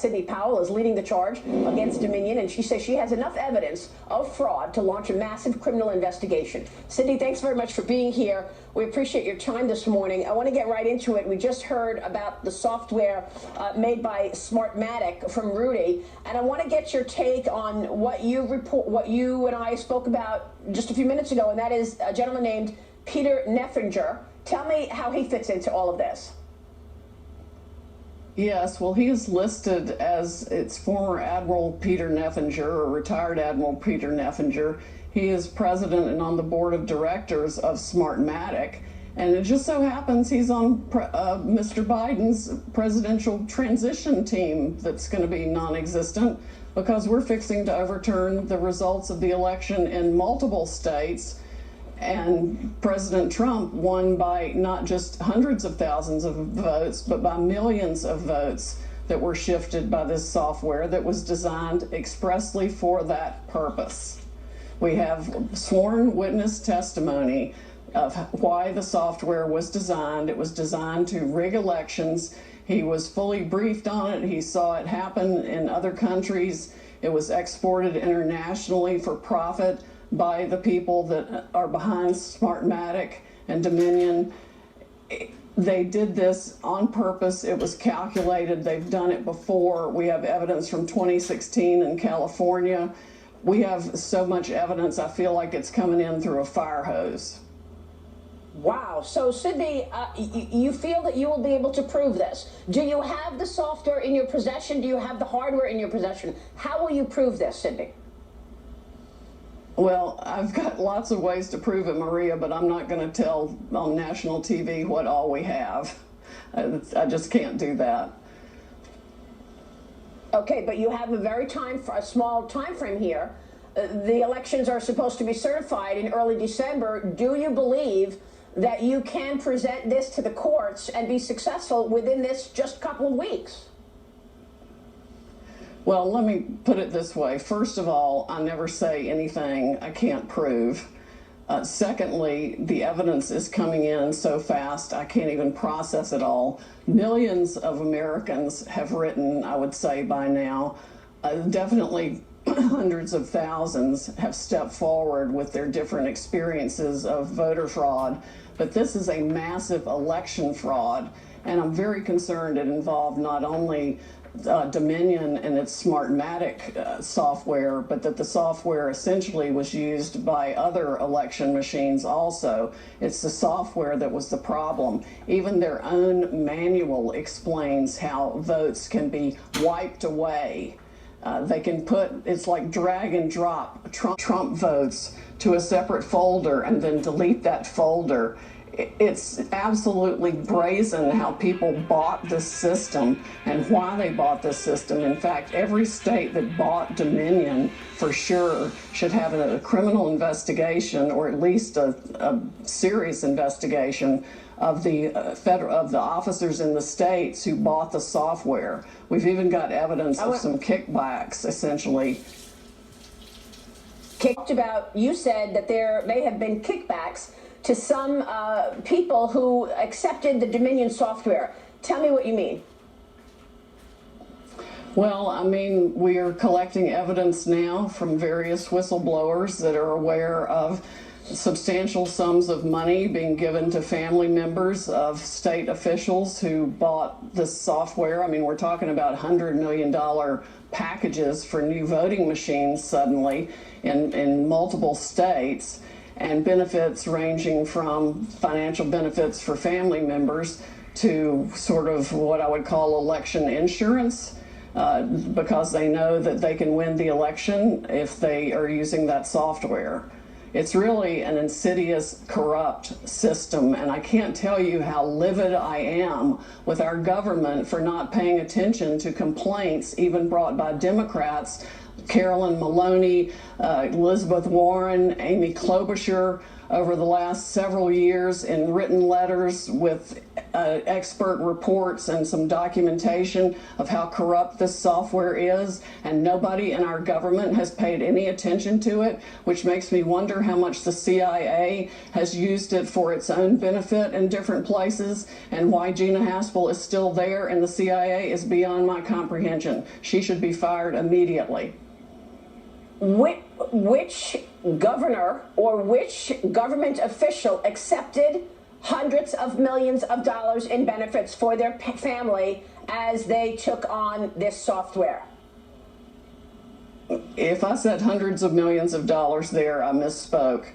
Sidney Powell, is leading the charge against Dominion, and she says she has enough evidence of fraud to launch a massive criminal investigation. Sidney, thanks very much for being here. We appreciate your time this morning. I want to get right into it. We just heard about the software made by Smartmatic from Rudy, and I want to get your take on what you and I spoke about just a few minutes ago, and that is a gentleman named Peter Neffinger. Tell me how he fits into all of this. Yes, well, he is listed as its former Admiral Peter Neffinger, or retired Admiral Peter Neffinger. He is president and on the board of directors of Smartmatic, and it just so happens he's on Mr. Biden's presidential transition team that's going to be non-existent because we're fixing to overturn the results of the election in multiple states. And President Trump won by not just hundreds of thousands of votes, but by millions of votes that were shifted by this software that was designed expressly for that purpose. We have sworn witness testimony of why the software was designed. It was designed to rig elections. He was fully briefed on it. He saw it happen in other countries. It was exported internationally for profit by the people that are behind Smartmatic and Dominion. They did this on purpose. It was calculated. They've done it before. We have evidence from 2016 in California. We have so much evidence, I feel like it's coming in through a fire hose. Wow. So, Sidney, you feel that you will be able to prove this. Do you have the software in your possession? Do you have the hardware in your possession? How will you prove this, Sidney? Well, I've got lots of ways to prove it, Maria, but I'm not going to tell on national TV what all we have. I just can't do that. Okay, but you have a small time frame here. The elections are supposed to be certified in early December. Do you believe that you can present this to the courts and be successful within this just couple of weeks? Well, let me put it this way. First of all, I never say anything I can't prove. Secondly, the evidence is coming in so fast, I can't even process it all. Millions of Americans have written, I would say by now. Definitely hundreds of thousands have stepped forward with their different experiences of voter fraud. But this is a massive election fraud, and I'm very concerned it involved not only Dominion and its Smartmatic software, but that the software essentially was used by other election machines also. It's the software that was the problem. Even their own manual explains how votes can be wiped away. They can it's like drag and drop Trump votes to a separate folder and then delete that folder. It's absolutely brazen how people bought this system and why they bought this system. In fact, every state that bought Dominion for sure should have a criminal investigation, or at least a serious investigation of the officers in the states who bought the software. We've even got evidence of some kickbacks, essentially. You said that there may have been kickbacks to some people who accepted the Dominion software. Tell me what you mean. Well, I mean, we are collecting evidence now from various whistleblowers that are aware of substantial sums of money being given to family members of state officials who bought this software. I mean, we're talking about $100 million packages for new voting machines suddenly in multiple states, and benefits ranging from financial benefits for family members to sort of what I would call election insurance, because they know that they can win the election if they are using that software. It's really an insidious, corrupt system, and I can't tell you how livid I am with our government for not paying attention to complaints even brought by Democrats, Carolyn Maloney, Elizabeth Warren, Amy Klobuchar, over the last several years in written letters with expert reports and some documentation of how corrupt this software is, and nobody in our government has paid any attention to it, which makes me wonder how much the CIA has used it for its own benefit in different places, and why Gina Haspel is still there in the CIA is beyond my comprehension. She should be fired immediately. Which governor or which government official accepted hundreds of millions of dollars in benefits for their family as they took on this software? If I said hundreds of millions of dollars there, I misspoke.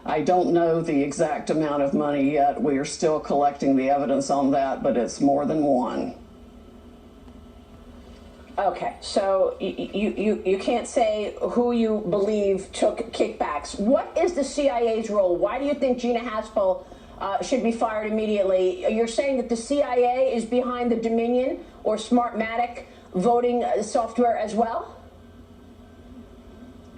I don't know the exact amount of money yet. We are still collecting the evidence on that, but it's more than one. Okay, so you can't say who you believe took kickbacks. What is the CIA's role? Why do you think Gina Haspel should be fired immediately? You're saying that the CIA is behind the Dominion or Smartmatic voting software as well?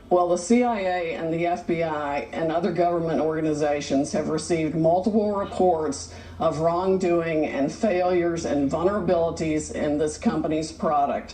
Well, the CIA and the FBI and other government organizations have received multiple reports of wrongdoing and failures and vulnerabilities in this company's product.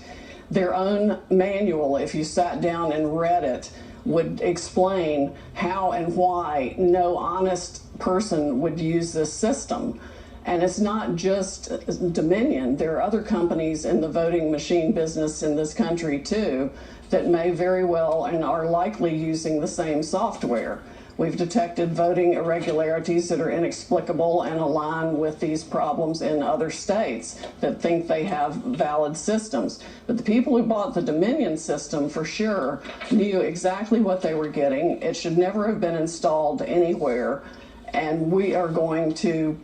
Their own manual, if you sat down and read it, would explain how and why no honest person would use this system. And it's not just Dominion. There are other companies in the voting machine business in this country too that may very well and are likely using the same software. We've detected voting irregularities that are inexplicable and align with these problems in other states that think they have valid systems. But the people who bought the Dominion system for sure knew exactly what they were getting. It should never have been installed anywhere. And we are going to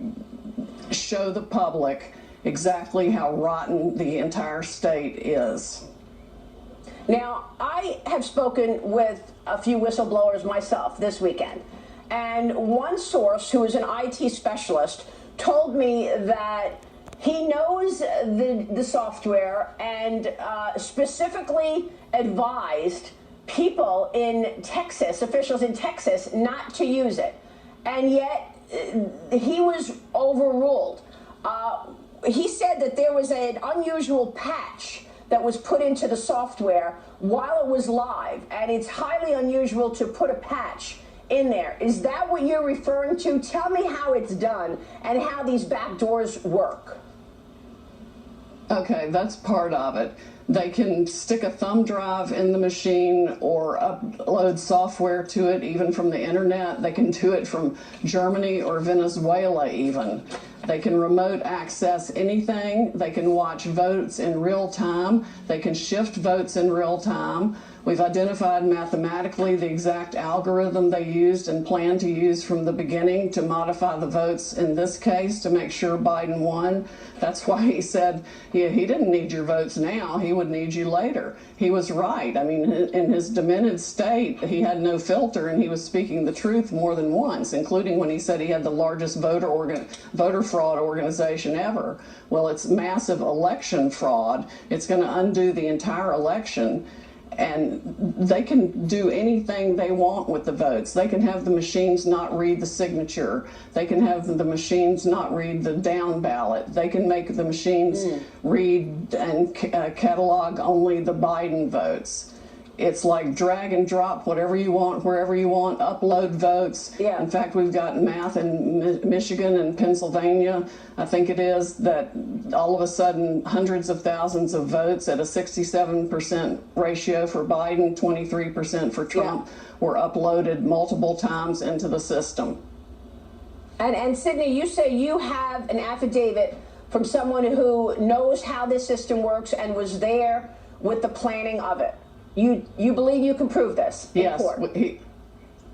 show the public exactly how rotten the entire state is. Now, I have spoken with a few whistleblowers myself this weekend, and one source who is an IT specialist told me that he knows the software and specifically advised people in Texas, officials in Texas, not to use it. And yet, he was overruled. He said that there was an unusual patch that was put into the software while it was live, and it's highly unusual to put a patch in there. Is that what you're referring to? Tell me how it's done and how these back doors work. Okay, that's part of it. They can stick a thumb drive in the machine or upload software to it, even from the internet. They can do it from Germany or Venezuela even. They can remote access anything. They can watch votes in real time. They can shift votes in real time. We've identified mathematically the exact algorithm they used and plan to use from the beginning to modify the votes in this case to make sure Biden won. That's why he said he didn't need your votes now, he would need you later. He was right. I mean, in his demented state, he had no filter and he was speaking the truth more than once, including when he said he had the largest voter fraud organization ever. Well, it's massive election fraud. It's going to undo the entire election. And they can do anything they want with the votes. They can have the machines not read the signature. They can have the machines not read the down ballot. They can make the machines read and catalog only the Biden votes. It's like drag and drop whatever you want, wherever you want, upload votes. Yeah. In fact, we've got math in Michigan and Pennsylvania, I think it is, that all of a sudden hundreds of thousands of votes at a 67% ratio for Biden, 23% for Trump, were uploaded multiple times into the system. And Sidney, you say you have an affidavit from someone who knows how this system works and was there with the planning of it. You believe you can prove this in court?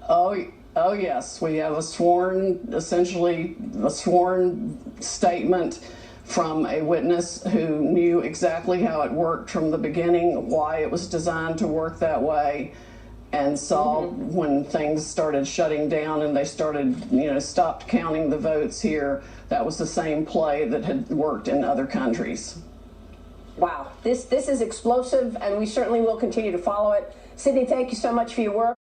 Oh yes, we have essentially a sworn statement from a witness who knew exactly how it worked from the beginning, why it was designed to work that way, and saw when things started shutting down and they started, stopped counting the votes here, that was the same play that had worked in other countries. Wow, this is explosive, and we certainly will continue to follow it. Sidney, thank you so much for your work.